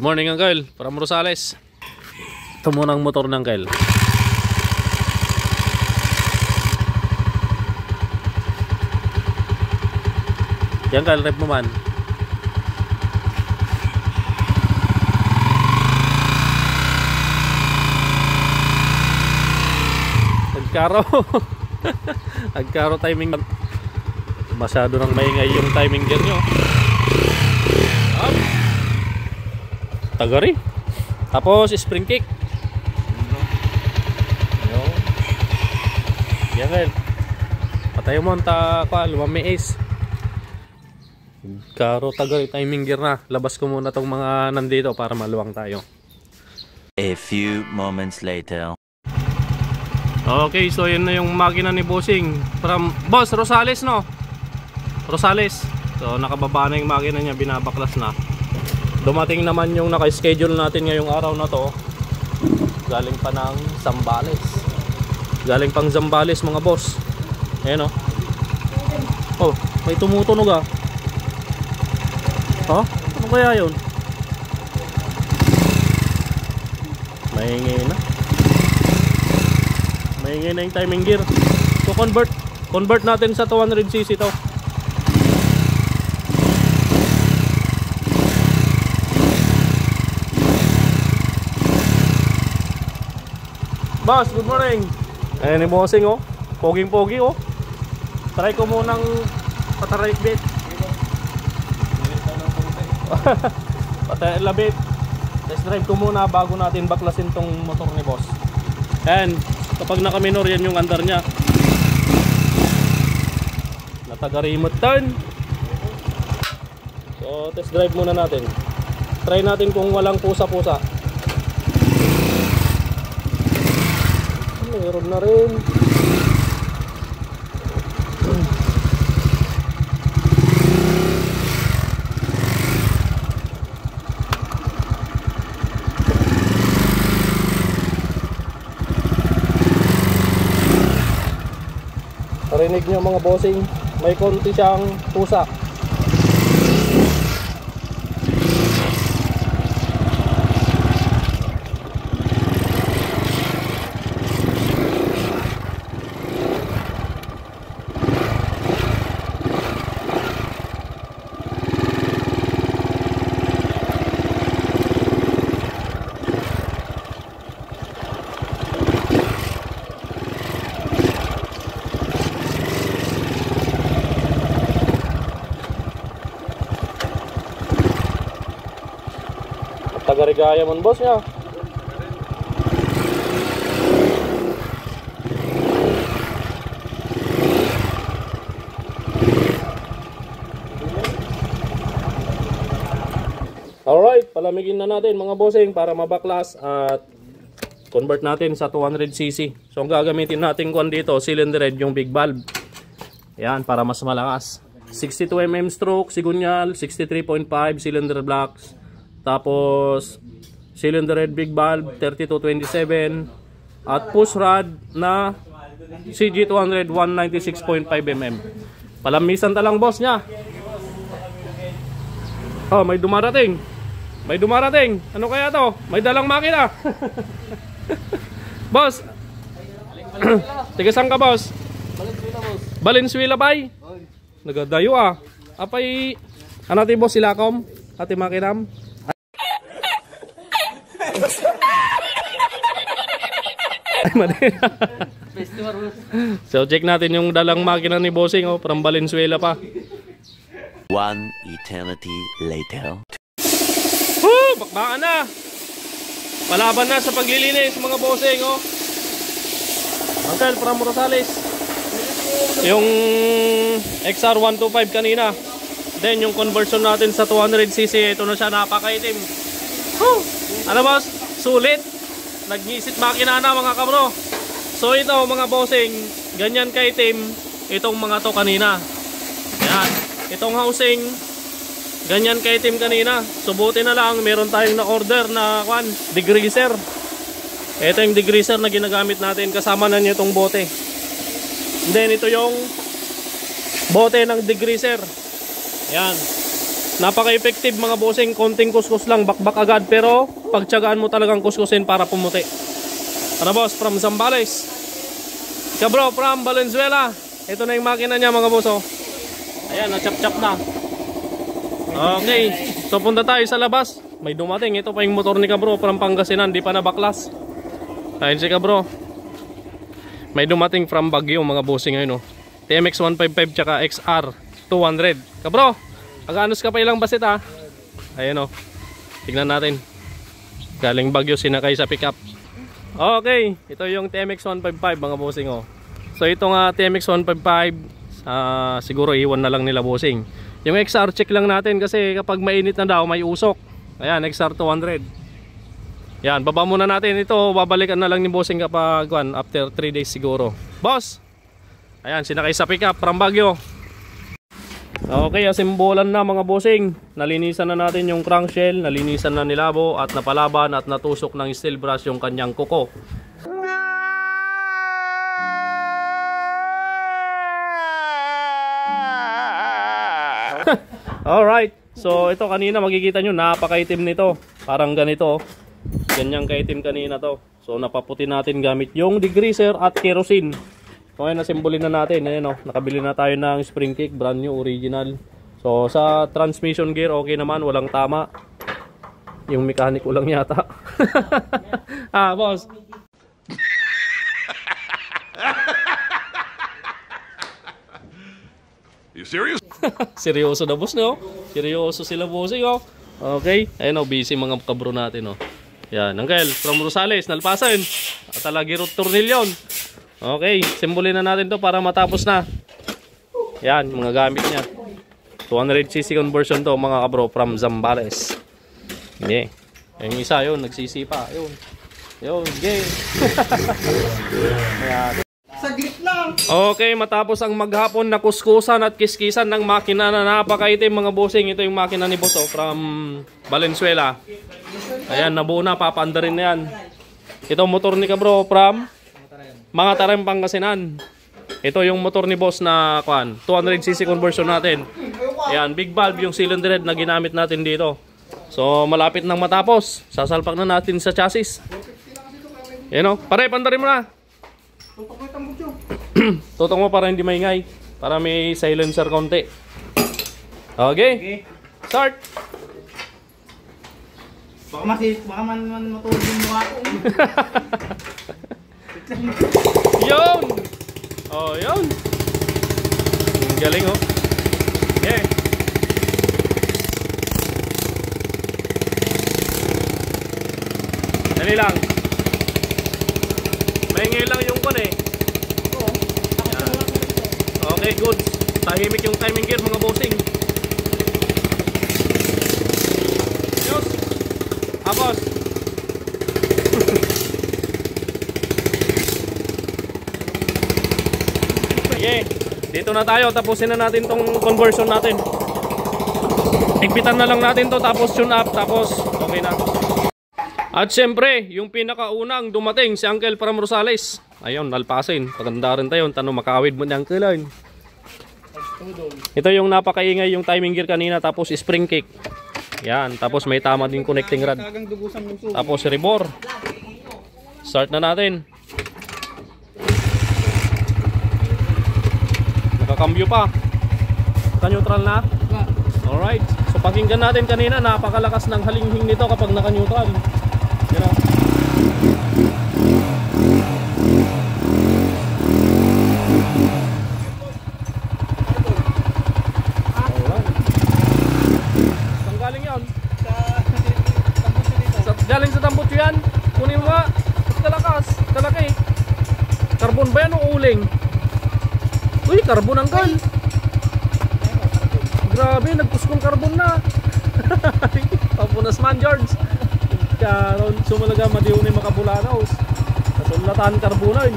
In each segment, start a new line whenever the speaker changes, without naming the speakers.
Good morning, Uncle. From Rosales. Ito muna ang motor ng Uncle. Yan, Uncle, rep mo man. Nagkaro. Nagkaro timing. Masyado nang maingay yung timing dyan nyo. Up. Tagari. Tapos spring kick. Yan, Uncle. Patayo mo ta kwa, lumami ace. Karo tagay timing gear na. Labas ko muna tong mga nandito para maluwang tayo.
A few moments later.
Okay, so yun na yung makina ni Bossing from Boss Rosales, no? Rosales. So nakababa na yung makina niya, binabaklas na. Dumating naman yung naka-schedule natin ngayong araw na to. Galing pa ng Zambales. Galing pang Zambales, mga boss. Ayan, oh. Oh, may tumutunog ah. Oh, ano kaya yun? Maingay na. Maingay na yung timing gear. So convert natin sa 200cc to. Boss, good morning. Ayan ni Bossing, oh. Poging-pogi, oh. Try ko munang patarik bit. Patarik labit. Test drive ko muna bago natin baklasin tong motor ni Boss. And kapag naka-minor, yan yung andar niya. Natagarimot turn. So test drive muna natin. Try natin kung walang pusa-pusa. Meron na rin. Parinig nyo mga bossing, may konti siyang pusa. Taga-Rigaya mon boss niya. Alright, palamigin na natin mga bossing para mabaklas at convert natin sa 200cc. So ang gagamitin natin kuan dito, cylinder head, yung big valve. Yan, para mas malakas. 62mm stroke, sigunyal, 63.5 cylinder blocks. Tapos cylinder head big valve 3227 at push rod na CG200 196.5mm. Palamisan talang boss niya. Oh, may dumarating. May dumarating. Ano kaya to? May dalang makina. Boss. Tiga saan ka, boss?
Valenzuela, boss.
Valenzuela bay. Nagadayo ah. Apay ano ti boss Silakom? Ati makinam. Ay, mali. So check natin yung dalang makina ni Bossing, oh, from Valenzuela pa.
One eternity later.
Bakbakan na. Palaban na sa paglilinis mga Bossing, oh. Uncle from Rosales. Yung XR125 kanina. Then yung conversion natin sa 200cc, ito na siya, napakaitim. Ano boss? Sulit. Nagnisit makina na mga kabro. So ito mga bossing, ganyan kaitim itong mga to kanina. Yan. Itong housing, ganyan kaitim kanina. Subutin na lang, meron tayong na-order na degreaser. Ito yung degreaser na ginagamit natin. Kasama na niyo itong bote. And then ito yung bote ng degreaser. Yan. Napaka-effective mga bossing, konting kuskus lang, bakbak agad, pero pagtiyagaan mo talagang kuskusin para pumuti. Ano boss, from Zambales. Bro, from Valenzuela. Ito na yung makina niya mga boss, oh. Ayan, na-chop-chop na. Okay, so punta tayo sa labas. May dumating, ito pa yung motor ni Kabro from Pangasinan, di pa na baklas. Ayun si Kabro. May dumating from Baguio mga bossing ngayon, oh. TMX 155 tsaka XR 200. Kabro, aganos ka pa ilang basit, ha. Ayan, oh. Tignan natin. Galing Baguio, sinakay sa pickup. Okay, ito yung TMX 155 mga bossing, oh. So itong TMX 155, siguro iwan na lang nila bossing. Yung XR check lang natin kasi kapag mainit na daw may usok. Ayan, XR 200. Yan, baba muna natin ito, babalikan na lang ni bossing kapag after 3 days siguro. Boss, ayan, sinakay sa pickup from Baguio. Okay, asimbolan na mga bossing. Nalinisan na natin yung crankshell, nalinisan na nilabo at napalaban at natusok ng steel brush yung kanyang kuko. Alright, so ito kanina makikita nyo, napakaitim nito. Parang ganito, ganyang kaitim kanina to. So napaputi natin gamit yung degreaser at kerosene. Okay, nasimbolin na natin. Ayan, oh, nakabili na tayo ng spring kick, brand new, original. So sa transmission gear okay naman, walang tama. Yung mechanic ulang yata. Boss.
You serious?
Seryoso na boss, no? Seryoso sila bossing, oh. Okay, ayun, oh, busy mga kabro natin, oh. Yan, Uncle, from Rosales, Nalpasan. At Alagi Root Tornilyon. Okay, simbolin na natin to para matapos na. Yan, mga gamit niya. 200cc conversion to mga kabro from Zambales. Okay. Yung isa yun, nagsisipa. Yun. Yun, okay. Yan.
Saglit lang.
Okay, matapos ang maghapon na kuskusan at kiskisan ng makina na napakaitim mga bossing. Ito yung makina ni boss, oh, from Valenzuela. Ayan, nabuo na, papaanda rin na yan. Ito motor ni Kabro from mga Tarem, Pangasinan. Ito yung motor ni boss na 200cc conversion natin. Ayan, big valve yung cylinder head na ginamit natin dito. So malapit nang matapos, sasalpak na natin sa chassis. Ayan, oh, pare, pandarin mo na. Tutok mo para hindi maingay, para may silencer konti. Okay, start.
Baka man matulog yung mukha ko.
Yun! Oh, yun! Galing, oh. Yeah. Dali lang. Maingay lang yung kon, eh. Okay, good. Tahimik yung timing gear mga bossing. Yus! Tapos. Okay, dito na tayo. Tapusin na natin tong conversion natin. Higpitan na lang natin to, tapos tune up, tapos okay na. At syempre, yung pinakaunang dumating si Uncle from Rosales. Ayun, Nalpasin. Paganda rin tayo. Tanong, makawid mo ni Uncle. Ito yung napakaingay yung timing gear kanina, tapos spring kick. Yan, tapos may tama din connecting rod. Tapos rebore. Start na natin. Nakakambyo pa. Naka-neutral na. Alright. So pakinggan natin kanina, napakalakas ng halinghing nito kapag naka-neutral. You know? Saan galing yan? Galing sa tambot yan. Kunin mo nga. Kalakas. Kalaki. Carbon ba yan o uling? Uy, carbon ang gal. Grabe, nagpuskong carbon na. Papunas man, George. Karon sumalaga madiyon ni makabulanaw. Kasulatan karbonan.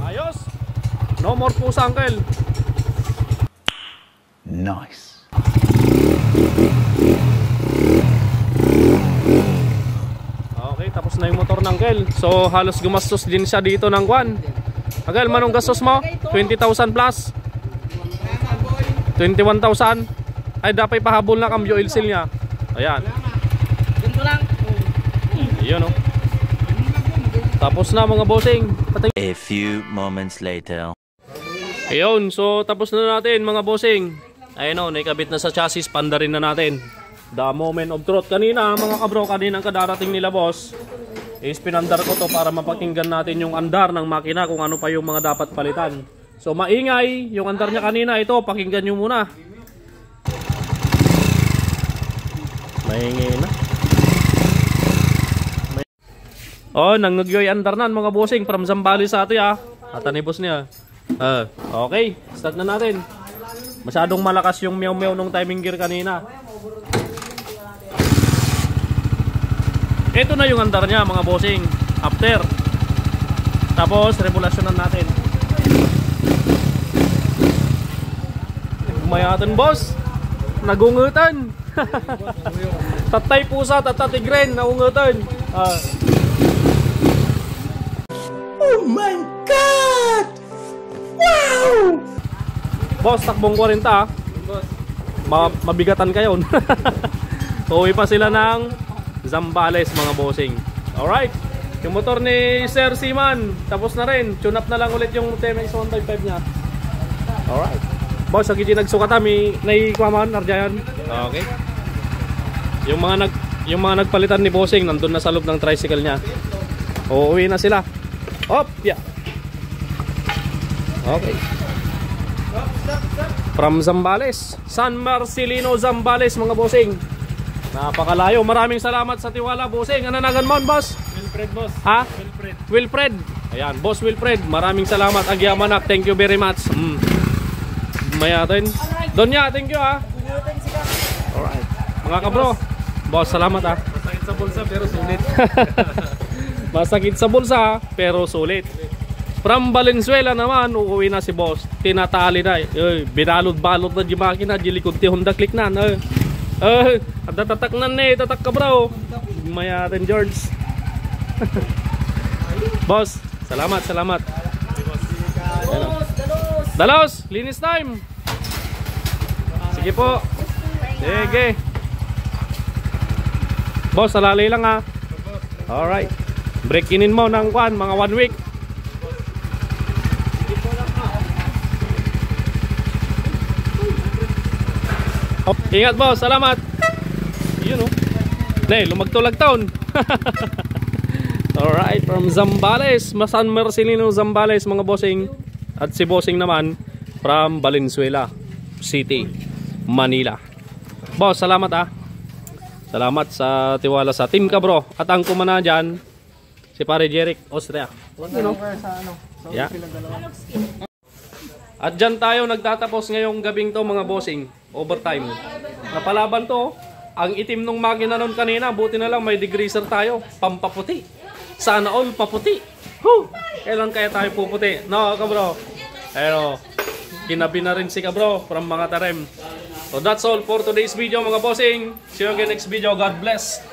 Ayos. No more pusa, Uncle.
Nice.
Okay, tapos na yung motor ng Uncle. So halos gumastos din siya dito ng Agal, manong gastos mo? 20,000 plus? 21,000? Ay, dapat pahabol na cambio oil seal niya. Ayan.
Ganito lang.
Ayan o. Tapos na mga bossing.
A few moments later.
Ayun, so tapos na natin mga bossing. Ayun o, naikabit na sa chassis, panda rin na natin. The moment of truth. Kanina mga kabro, kanina kadarating nila boss, is pinandar ko to para mapakinggan natin yung andar ng makina kung ano pa yung mga dapat palitan. So maingay, yung andar niya kanina, ito, pakinggan nyo muna. Maingay na. Oh, nangyay andar nan mga bossing from Zambales sa ato ya. At anibos niya. Okay, start na natin. Masyadong malakas yung meow-meow nung timing gear kanina. Ito na yung andar niya mga bossing. After. Tapos regulasyonan natin. Mayatan boss. Nagungutan. Tatay pusa, tatatigren, nagungutan.
Oh my God! Wow!
Boss, takbong 40 ah. Mabigatan kayo. Uwi pa sila ng Zambales mga bossing. Alright. Yung motor ni Sir Seaman, tapos na rin. Tune up na lang ulit yung TMX 155 niya. Alright. Boss, lagi nagsukat kami. Naikuaman, Arjayan. Okay. Yung mga nagpalitan ni bossing, nandun na sa loob ng tricycle niya. Uuwi na sila. Hop, yeah. Okay. From Zambales, San Marcelino, Zambales mga bossing. Napakalayo. Maraming salamat sa tiwala bossing. Ano nagan mo boss?
Wilfred boss.
Ha?
Wilfred.
Wilfred. Ayan, boss Wilfred. Maraming salamat. Agyamanak. Thank you very much. Mayatin. Donya, thank you ha. Alright. Mga kabro. Boss, salamat ha.
Masakit sa bulsa pero sulit.
Masakit sa bulsa pero sulit. From Valenzuela naman, uuwi na si boss. Tinatali na. Binalot-balot na di makina. Jilikod ti Honda Click na. Tatak na tatak ka bro. Mayatin George. Boss, salamat. Dalos, linis time. Sige po. Sige. Boss, salalay lang ha. Alright. Break inin mo ng mga 1 week. Ingat boss, salamat. Yun oh. Lumagtulag taon. Alright, from Zambales, San Marcelino, Zambales mga bossing. At si bossing naman from Valenzuela City, Manila. Boss, salamat ah. Salamat sa tiwala sa team ka bro. At ang kumana dyan, si pare Jeric, Austria. You know? Yeah. At dyan tayo nagtatapos ngayong gabing to mga bossing. Overtime. Napalaban to. Ang itim nung makina nun kanina, buti na lang may degreaser tayo. Pampaputi. Sana all paputi. Kailan kaya tayo puputi? No, kabro. Pero, kinabi na rin si kabro from mga tarem. So that's all for today's video mga bossing. See you again next video. God bless.